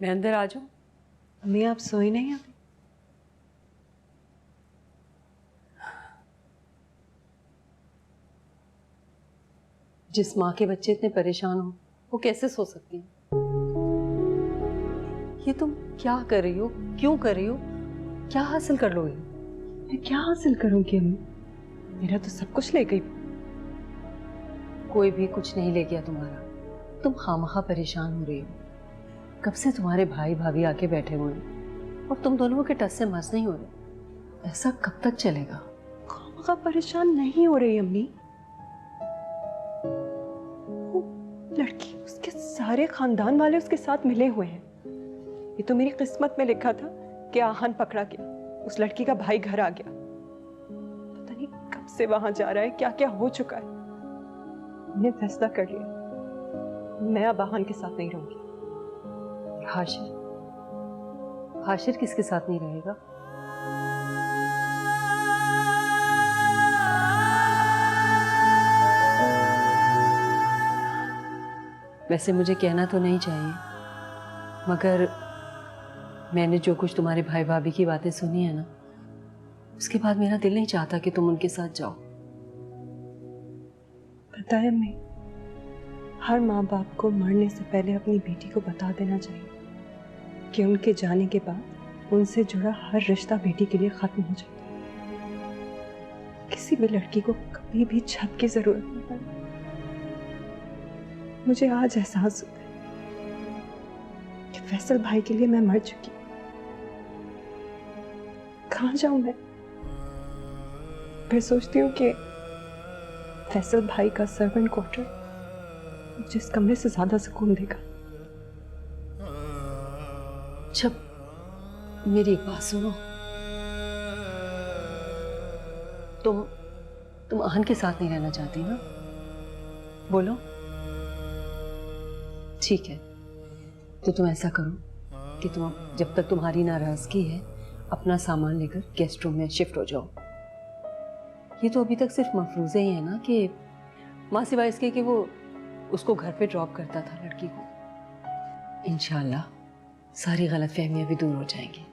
मैं अंदर आ जाऊं? अम्मी आप सोई नहीं अभी? जिस माँ के बच्चे इतने परेशान हो वो कैसे सो सकती है? ये तुम क्या कर रही हो? क्यों कर रही हो? क्या हासिल कर लोगे? मैं क्या हासिल करूंगी अम्मी? मेरा तो सब कुछ ले गई। कोई भी कुछ नहीं ले गया तुम्हारा। तुम खामखा परेशान हो रही हो। कब से तुम्हारे भाई भाभी आके बैठे हुए हैं और तुम दोनों के टस से मस नहीं हो रहे। ऐसा कब तक चलेगा? खामखा परेशान नहीं हो रही अम्मी। वो लड़की, उसके सारे खानदान वाले उसके साथ मिले हुए हैं। ये तो मेरी किस्मत में लिखा था कि आहान पकड़ा गया, उस लड़की का भाई घर आ गया। पता नहीं कब से वहां जा रहा है, क्या क्या हो चुका है। मैंने फैसला कर लिया, मैं अब आहान के साथ नहीं रहूंगी। हाशिर, हाशिर किसके साथ नहीं रहेगा? वैसे मुझे कहना तो नहीं चाहिए, मगर मैंने जो कुछ तुम्हारे भाई भाभी की बातें सुनी है ना, उसके बाद मेरा दिल नहीं चाहता कि तुम उनके साथ जाओ। पता है अम्मी, हर माँ बाप को मरने से पहले अपनी बेटी को बता देना चाहिए कि उनके जाने के बाद उनसे जुड़ा हर रिश्ता बेटी के लिए खत्म हो जाता है। किसी भी लड़की को कभी भी छत की जरूरत नहीं पड़ती। मुझे आज एहसास होता है कि फैसल भाई के लिए मैं मर चुकी। कहाँ जाऊं मैं? फिर सोचती हूँ कि फैसल भाई का सर्वेंट क्वार्टर जिस कमरे से ज्यादा सुकून देगा। जब मेरी एक बात सुनो, तुम आहन के साथ नहीं रहना चाहती ना? बोलो। ठीक है, तो तुम ऐसा करो कि तुम जब तक तुम्हारी नाराजगी है अपना सामान लेकर गेस्ट रूम में शिफ्ट हो जाओ। ये तो अभी तक सिर्फ मफरूजे ही है ना कि माँ सिवाय इसके कि वो उसको घर पे ड्रॉप करता था लड़की को। इंशाल्लाह सारी गलतफहमियां भी दूर हो जाएंगी।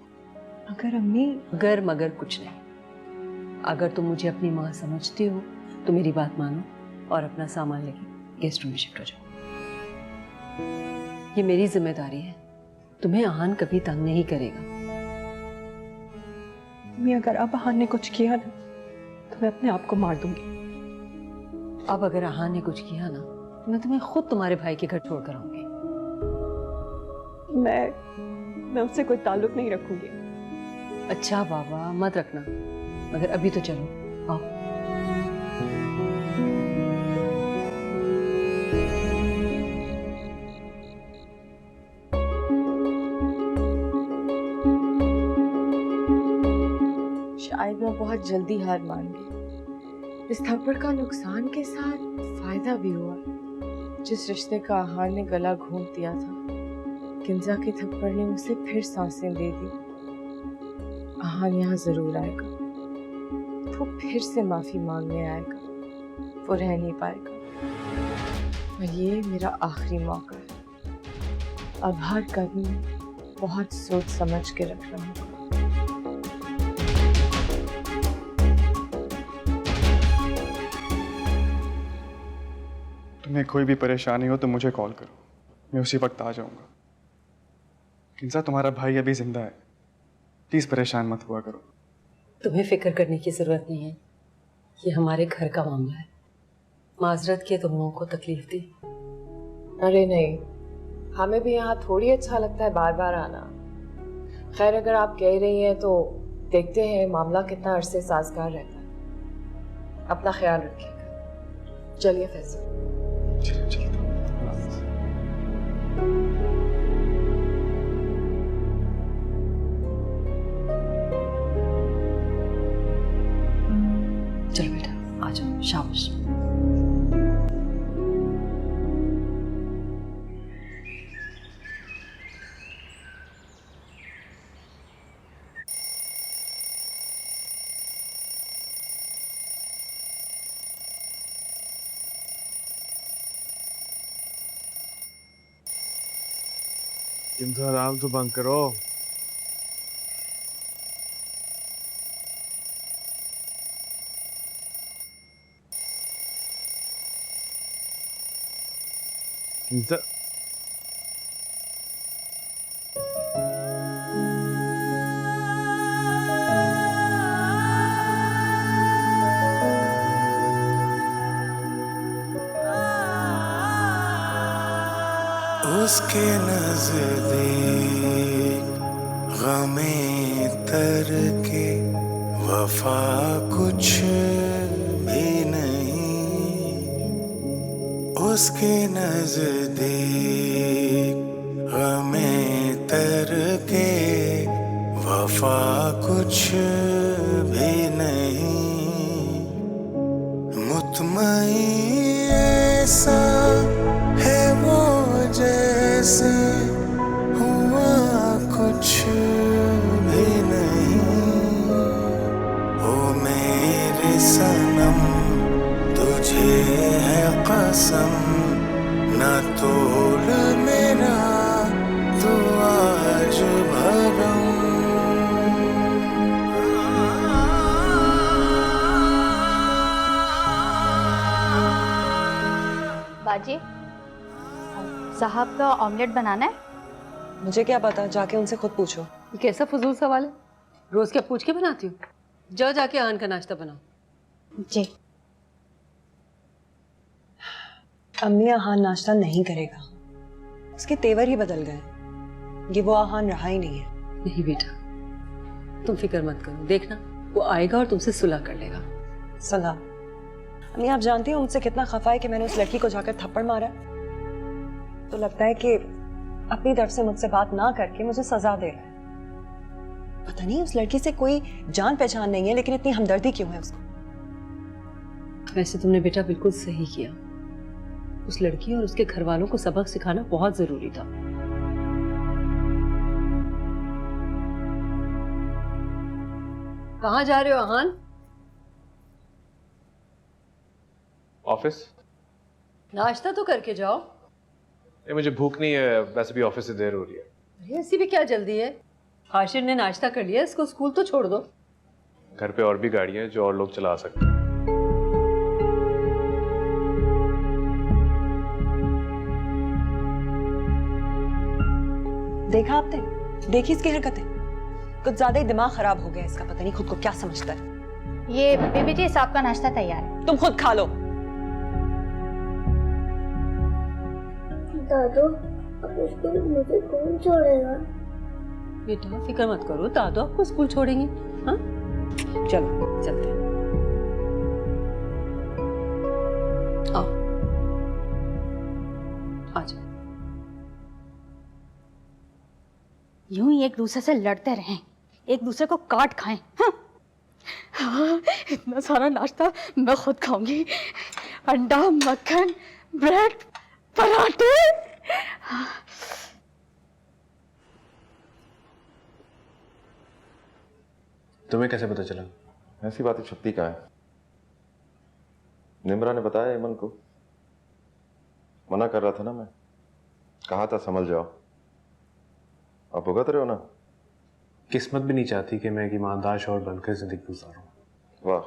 अगर अम्मी, अगर मगर कुछ नहीं। अगर तुम मुझे अपनी माँ समझती हो तो मेरी बात मानो और अपना सामान लेके गेस्ट रूम में शिफ्ट हो जाओ। ये मेरी जिम्मेदारी है, तुम्हें आहान कभी तंग नहीं करेगा। अम्मी अगर अब आहान ने कुछ किया ना तो मैं अपने आप को मार दूंगी। अब अगर आहान ने कुछ किया ना तो मैं तुम्हें खुद तुम्हारे भाई के घर छोड़ कर आऊंगी। मैं उससे कोई ताल्लुक नहीं रखूंगी। अच्छा बाबा मत रखना, मगर अभी तो चलो आओ। शायद मैं बहुत जल्दी हार मान गई। इस थप्पड़ का नुकसान के साथ फायदा भी हुआ। जिस रिश्ते का आहान ने गला घोंट दिया था, किंजा के थप्पड़ ने उसे फिर सांसें दे दी। आहान यहाँ जरूर आएगा, वो फिर से माफी मांगने आएगा। वो रह नहीं पाएगा और ये मेरा आखिरी मौका है। अब हर कदम बहुत सोच समझ के रखना होगा। तुम्हें कोई भी परेशानी हो तो मुझे कॉल करो, मैं उसी वक्त आ जाऊंगा। किंजा तुम्हारा भाई अभी जिंदा है, प्लीज परेशान मत हुआ करो। तुम्हें फिक्र करने की जरूरत नहीं है, ये हमारे घर का मामला है। माजरत किए तुम लोगों को तकलीफ दी। अरे नहीं, हमें भी यहाँ थोड़ी अच्छा लगता है बार बार आना। खैर अगर आप कह रही हैं तो देखते हैं मामला कितना अरसे साजगार रहता है। अपना ख्याल रखिएगा। चलिए फैसल। चलो बेटा आ जाओ, शाबाश। किंतु आराम तो बंद करो। किंतु उसके नजदीक गमे तर के वफा कुछ भी नहीं, उसके नजदीक गमे तर के वफा कुछ भी नहीं, मुतमईन ऐसा है वो जैसे हुआ कुछ भी नहीं। ओ मेरे सनम तुझे है कसम, न तोड़ मेरा तू आज भरम। बाजी, साहब का ऑमलेट बनाना है। मुझे क्या पता, जाके उनसे खुद पूछो। ये कैसा फजूल सवाल है? रोज क्या पूछ के बनाती हूँ? जाओ जाके आहान का नाश्ता बनाओ। जी। अम्मी आहान नाश्ता नहीं करेगा, उसके तेवर ही बदल गए। ये वो आहान रहा ही नहीं है। नहीं बेटा, तुम फिक्र मत करो, देखना वो आएगा और तुमसे सुलह कर लेगा। सलाह। अम्मी आप जानती हैं मुझसे कितना खफा है कि मैंने उस लड़की को जाकर थप्पड़ मारा। तो लगता है कि अपनी तरफ से मुझसे बात ना करके मुझे सजा दे रहा है। पता नहीं उस लड़की से कोई जान पहचान नहीं है, लेकिन इतनी हमदर्दी क्यों है उसको। वैसे तुमने बेटा बिल्कुल सही किया, उस लड़की और उसके घर वालों को सबक सिखाना बहुत जरूरी था। कहाँ जा रहे हो आहान? ऑफिस? नाश्ता तो करके जाओ। ये मुझे भूख नहीं है, वैसे भी ऑफिस से देर हो रही है। अरे ऐसी भी क्या जल्दी है? हाशिर ने नाश्ता कर लिया, इसको स्कूल तो छोड़ दो। घर पे और भी गाड़ियां हैं जो और लोग चला सकते हैं। देखा आपने, देखी इसकी हरकतें, कुछ ज्यादा ही दिमाग खराब हो गया इसका। पता नहीं खुद को क्या समझता है। ये बीबी जी, साहब का नाश्ता तैयार है। तुम खुद खा लो। दादू, अब स्कूल मुझे कौन छोड़ेगा? बेटा फिक्र मत करो, दादू आपको स्कूल छोड़ेंगे। हाँ चलो चलते हैं। आओ आ जाओ। यूं ही एक दूसरे से लड़ते रहें, एक दूसरे को काट खाएं। हाँ? हाँ, इतना सारा नाश्ता मैं खुद खाऊंगी। अंडा, मक्खन, ब्रेड, पराठे। तुम्हें कैसे पता चला? ऐसी बातें छुपती कहाँ है? निम्रा ने बताया इमन को। मना कर रहा था ना मैं, कहा था संभल जाओ। आप भुगत रहे हो ना। किस्मत भी नहीं चाहती कि मैं एक ईमानदार शौहर बनकर जिंदगी गुजारूं। वाह,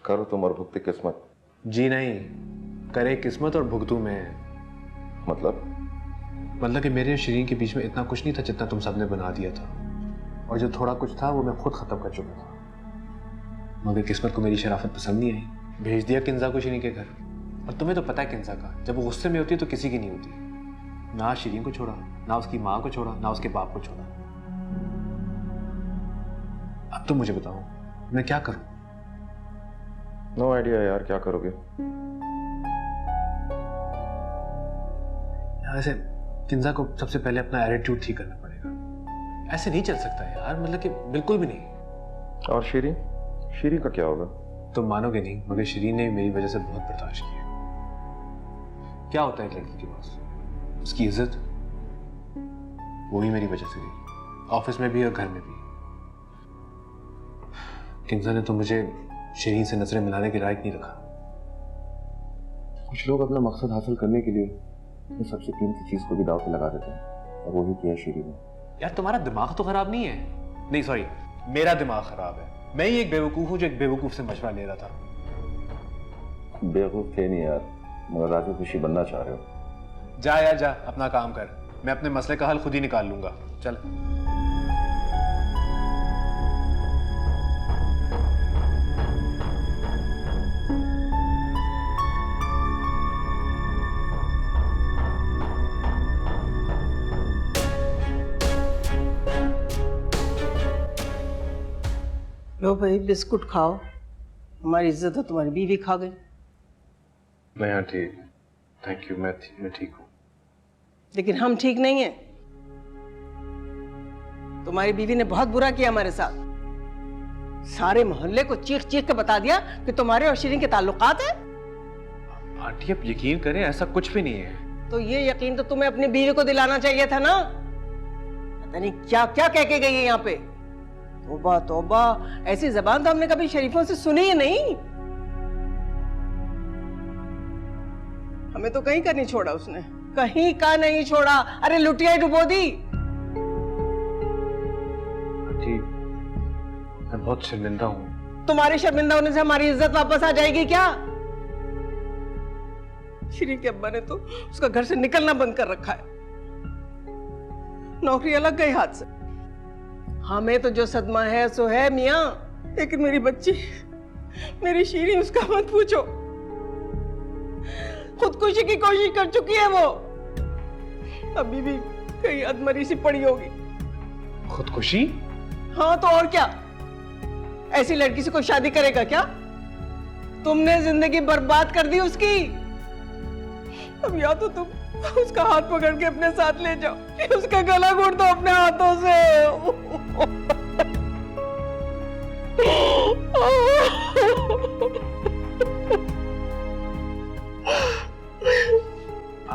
करो तुम और भुगती किस्मत। जी नहीं, करे किस्मत और भुगतू मैं। मतलब कि मेरे और शरीन के बीच में इतना कुछ नहीं था जितना तुम सबने बना दिया था, और जो थोड़ा कुछ था वो मैं खुद खत्म कर चुका था। मगर किस्मत को मेरी शराफत पसंद नहीं आई, भेज दिया किंजा को शरीन के घर। और तुम्हें तो पता है किंजा का, जब वो गुस्से में होती है तो किसी की नहीं होती। ना शरीन को छोड़ा, ना उसकी माँ को छोड़ा, ना उसके बाप को छोड़ा। अब तुम मुझे बताओ मैं क्या करूं? नो आइडिया यार, क्या करोगे? ऐसे किंजा को सबसे पहले अपना एटीट्यूड ठीक करना पड़ेगा। ऐसे नहीं चल सकता यार, मतलब कि बिल्कुल भी नहीं। और शीरी? शीरी का क्या होगा? तुम मानोगे नहीं, मगर शरीन ने मेरी वजह से बहुत बर्दाश्त किया। क्या होता है एक लड़की के पास? उसकी इज्जत, वो भी मेरी वजह से गई, ऑफिस में भी और घर में भी। किंजा ने तो मुझे शरीन से नजरें मिलाने के लायक नहीं रखा। कुछ लोग अपना मकसद हासिल करने के लिए सबसे कीमती चीज को भी दांव पे लगा देते हैं, और वही किया शीरी ने। यार तुम्हारा दिमाग तो खराब नहीं है? नहीं सॉरी, मेरा दिमाग खराब है। मैं ही एक बेवकूफ हूँ जो एक बेवकूफ से मशवरा ले रहा था। बेवकूफ थे नहीं यार, मगर राजू खुशी बनना चाह रहे हो। जा यार जा, अपना काम कर। मैं अपने मसले का हल खुद ही निकाल लूंगा। चल। लो भाई बिस्कुट खाओ, हमारी इज्जत तो तुम्हारी बीवी खा गई। मैं यहाँ ठीक, थैंक यू, मैं ठीक हूँ। लेकिन हम ठीक नहीं हैं। तुम्हारी बीवी ने बहुत बुरा किया हमारे साथ। सारे मोहल्ले को चीख चीख के बता दिया कि तुम्हारे और शिरीन के ताल्लुकात है। आंटी आप यकीन करें, ऐसा कुछ भी नहीं है। तो ये यकीन तो तुम्हें अपनी बीवी को दिलाना चाहिए था ना। पता नहीं क्या क्या कह के गई है यहाँ पे। तौबा तौबा, ऐसी जबान तो हमने कभी शरीफों से सुनी ही नहीं। हमें तो कहीं का नहीं छोड़ा उसने, कहीं का नहीं छोड़ा। अरे लुटिया ही डुबो दी। आंटी मैं बहुत शर्मिंदा हूँ। तुम्हारे शर्मिंदा होने से हमारी इज्जत वापस आ जाएगी क्या? श्री के अब्बा ने तो उसका घर से निकलना बंद कर रखा है। नौकरी अलग गई हाथ से। हमें तो जो सदमा है सो है मियां, लेकिन मेरी बच्ची, मेरी शीरी, उसका मत पूछो। खुदकुशी की कोशिश कर चुकी है वो। अभी भी कहीं अधमरी सी पड़ी होगी। खुदकुशी? हाँ तो और क्या, ऐसी लड़की से कोई शादी करेगा क्या? तुमने जिंदगी बर्बाद कर दी उसकी। अब या तो तुम उसका हाथ पकड़ के अपने साथ ले जाओ, या उसका गला घोट दो अपने हाथों से।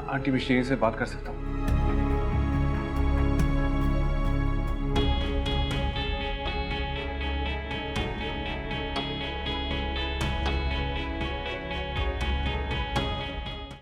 आंटी मैं शीरी से बात कर सकता हूँ?